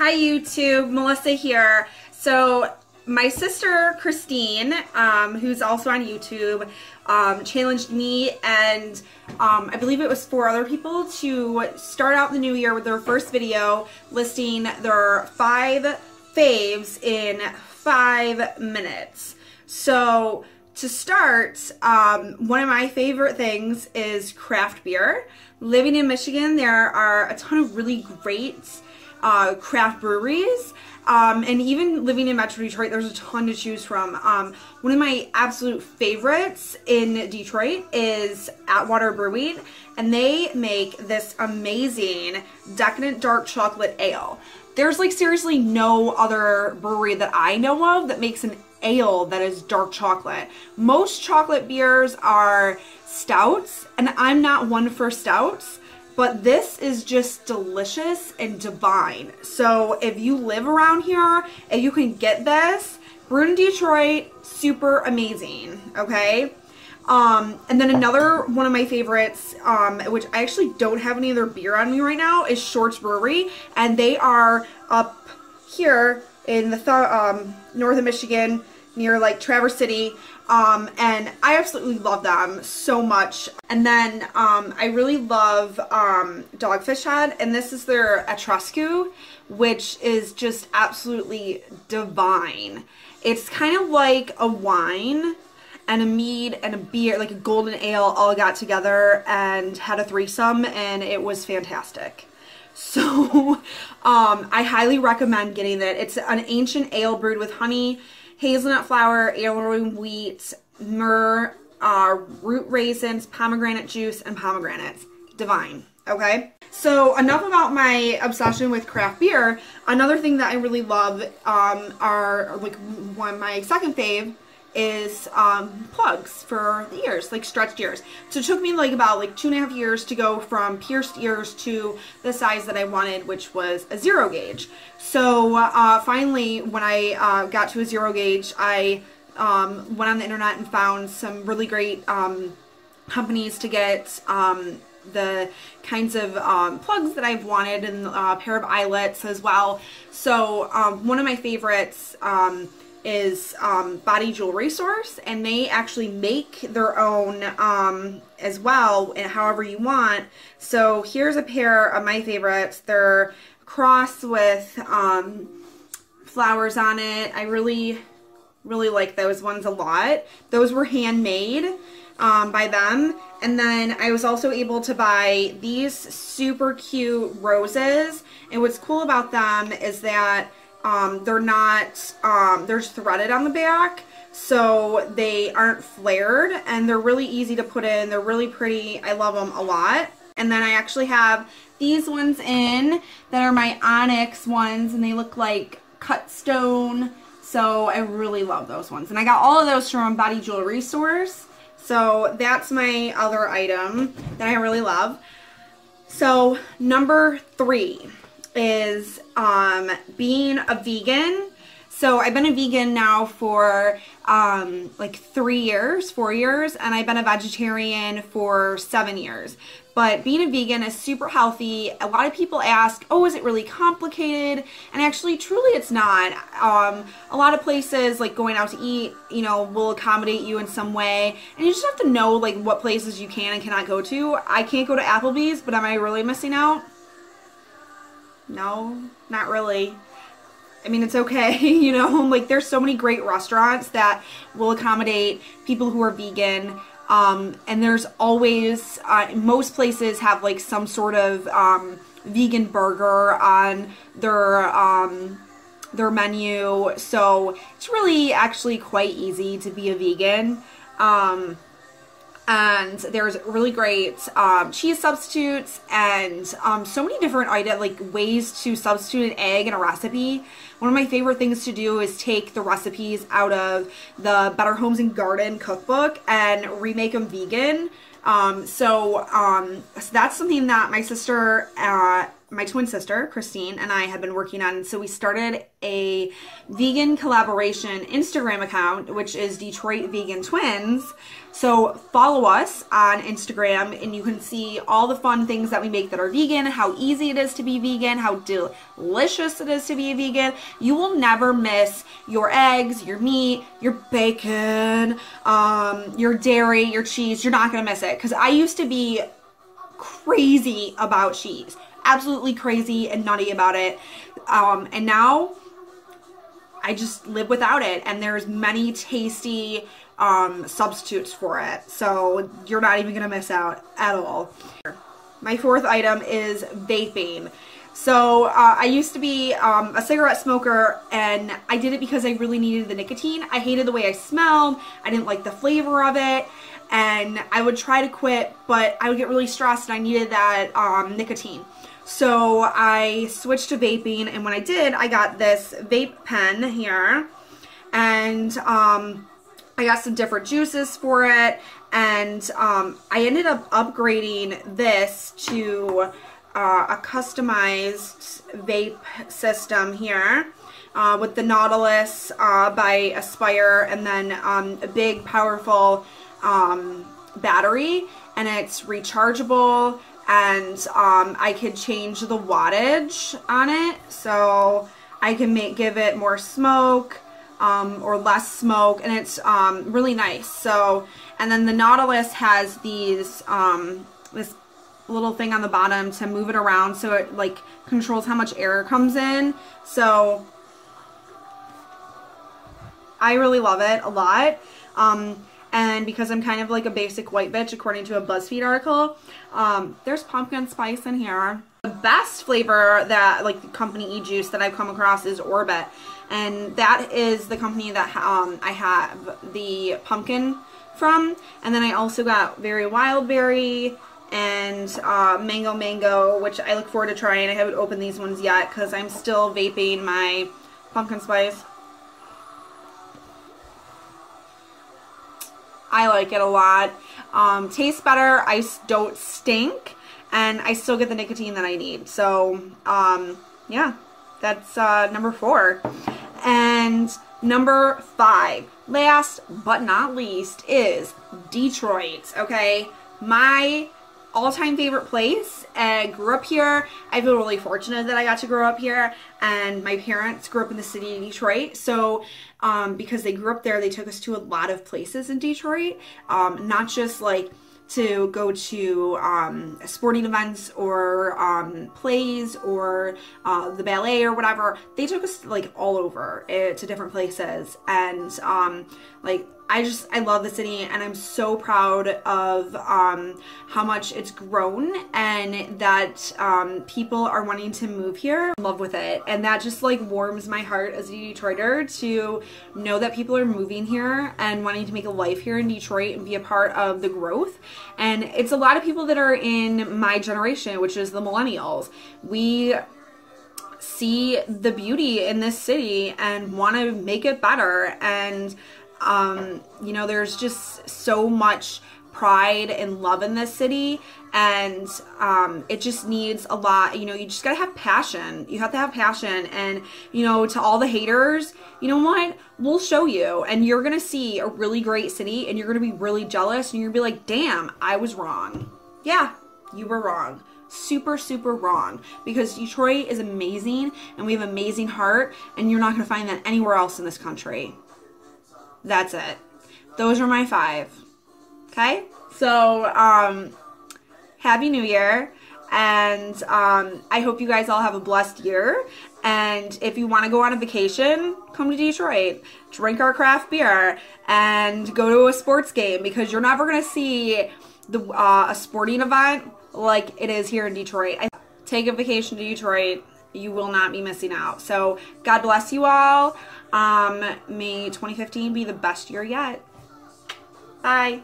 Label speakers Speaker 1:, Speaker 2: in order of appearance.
Speaker 1: Hi YouTube, Melissa here. So my sister Christine, who's also on YouTube, challenged me and I believe it was 4 other people to start out the new year with their first video listing their 5 faves in 5 minutes. So to start, one of my favorite things is craft beer. Living in Michigan, there are a ton of really great craft breweries, and even living in Metro Detroit, there's a ton to choose from. One of my absolute favorites in Detroit is Atwater Brewing, and they make this amazing decadent dark chocolate ale. There's like seriously no other brewery that I know of that makes an ale that is dark chocolate. Most chocolate beers are stouts, and I'm not one for stouts. But this is just delicious and divine. So if you live around here and you can get this, brewed in Detroit, super amazing, okay? And then another one of my favorites, which I actually don't have any other beer on me right now, is Shorts Brewery. And they are up here in the north of Michigan, near like Traverse City. And I absolutely love them so much. And then I really love Dogfish Head, and this is their Etrusco, which is just absolutely divine. It's kind of like a wine and a mead and a beer, like a golden ale, all got together and had a threesome, and it was fantastic. So I highly recommend getting it. It's an ancient ale brewed with honey, hazelnut flour, ale-room wheat, myrrh, root raisins, pomegranate juice, and pomegranates. Divine, okay? So enough about my obsession with craft beer. Another thing that I really love are like my second fave is plugs for the ears, like stretched ears. So it took me like about 2.5 years to go from pierced ears to the size that I wanted, which was a 0 gauge. So finally, when I got to a 0 gauge, I went on the internet and found some really great companies to get the kinds of plugs that I've wanted, and a pair of eyelets as well. So one of my favorites is Body Jewelry Source, and they actually make their own as well, and however you want. So here's a pair of my favorites. They're cross with flowers on it. I really like those ones a lot. Those were handmade by them. And then I was also able to buy these super cute roses, and what's cool about them is that they're not, they're threaded on the back, so they aren't flared, and they're really easy to put in. They're really pretty. I love them a lot. And then I actually have these ones in that are my onyx ones, and they look like cut stone, so I really love those ones. And I got all of those from Body Jewelry Source, so that's my other item that I really love. So number 3 is being a vegan. So I've been a vegan now for like 4 years, and I've been a vegetarian for 7 years. But being a vegan is super healthy. A lot of people ask, oh, is it really complicated? And actually, truly, it's not. A lot of places, like going out to eat, you know, will accommodate you in some way. And you just have to know like what places you can and cannot go to. I can't go to Applebee's, but am I really missing out? No, not really. I mean, it's okay, you know, like there's so many great restaurants that will accommodate people who are vegan, and there's always, most places have like some sort of vegan burger on their menu, so it's really actually quite easy to be a vegan. And there's really great cheese substitutes, and so many different ways to substitute an egg in a recipe. One of my favorite things to do is take the recipes out of the Better Homes and Garden cookbook and remake them vegan. So that's something that my sister my twin sister, Christine, and I have been working on, so we started a vegan collaboration Instagram account, which is Detroit Vegan Twins. So follow us on Instagram and you can see all the fun things that we make that are vegan, how easy it is to be vegan, how delicious it is to be a vegan. You will never miss your eggs, your meat, your bacon, your dairy, your cheese. You're not going to miss it, because I used to be crazy about cheese. Absolutely crazy and nutty about it. And now I just live without it. And there's many tasty substitutes for it. So you're not even going to miss out at all. My fourth item is vaping. So I used to be a cigarette smoker, and I did it because I really needed the nicotine. I hated the way I smelled. I didn't like the flavor of it. And I would try to quit, but I would get really stressed and I needed that nicotine. So I switched to vaping, and when I did, I got this vape pen here, and I got some different juices for it, and I ended up upgrading this to a customized vape system here with the Nautilus by Aspire, and then a big powerful battery, and it's rechargeable, and I could change the wattage on it, so I can give it more smoke or less smoke, and it's really nice. So, and then the Nautilus has these this little thing on the bottom to move it around, so it like controls how much air comes in. So I really love it a lot. And because I'm kind of like a basic white bitch, according to a BuzzFeed article, there's pumpkin spice in here. The best flavor that, like, the company e-juice that I've come across is Orbit. And that is the company that I have the pumpkin from. And then I also got Very Wild Berry and Mango, which I look forward to trying. I haven't opened these ones yet because I'm still vaping my pumpkin spice. I like it a lot. Tastes better. I don't stink, and I still get the nicotine that I need. So, yeah, that's number 4. And number 5, last but not least, is Detroit. Okay, my all-time favorite place. I grew up here. I feel really fortunate that I got to grow up here, and my parents grew up in the city of Detroit. So because they grew up there, they took us to a lot of places in Detroit, not just like to go to sporting events or plays or the ballet or whatever. They took us like all over to different places, and like I love the city, and I'm so proud of how much it's grown, and that people are wanting to move here. I'm in love with it, and that just like warms my heart as a Detroiter to know that people are moving here and wanting to make a life here in Detroit and be a part of the growth. And it's a lot of people that are in my generation, which is the millennials. We see the beauty in this city and want to make it better, and you know, there's just so much pride and love in this city, and it just needs a lot. You know, you just gotta have passion. You have to have passion, and you know, to all the haters, you know what, we'll show you, and you're gonna see a really great city, and you're gonna be really jealous, and you're gonna be like, damn, I was wrong. Yeah, you were wrong. Super, super wrong, because Detroit is amazing, and we have amazing heart, and you're not gonna find that anywhere else in this country. That's it. Those are my 5. Okay? So, Happy New Year. And I hope you guys all have a blessed year. And if you want to go on a vacation, come to Detroit. Drink our craft beer. And go to a sports game. Because you're never going to see a sporting event like it is here in Detroit. Take a vacation to Detroit. You will not be missing out. So, God bless you all. May 2015 be the best year yet. Bye.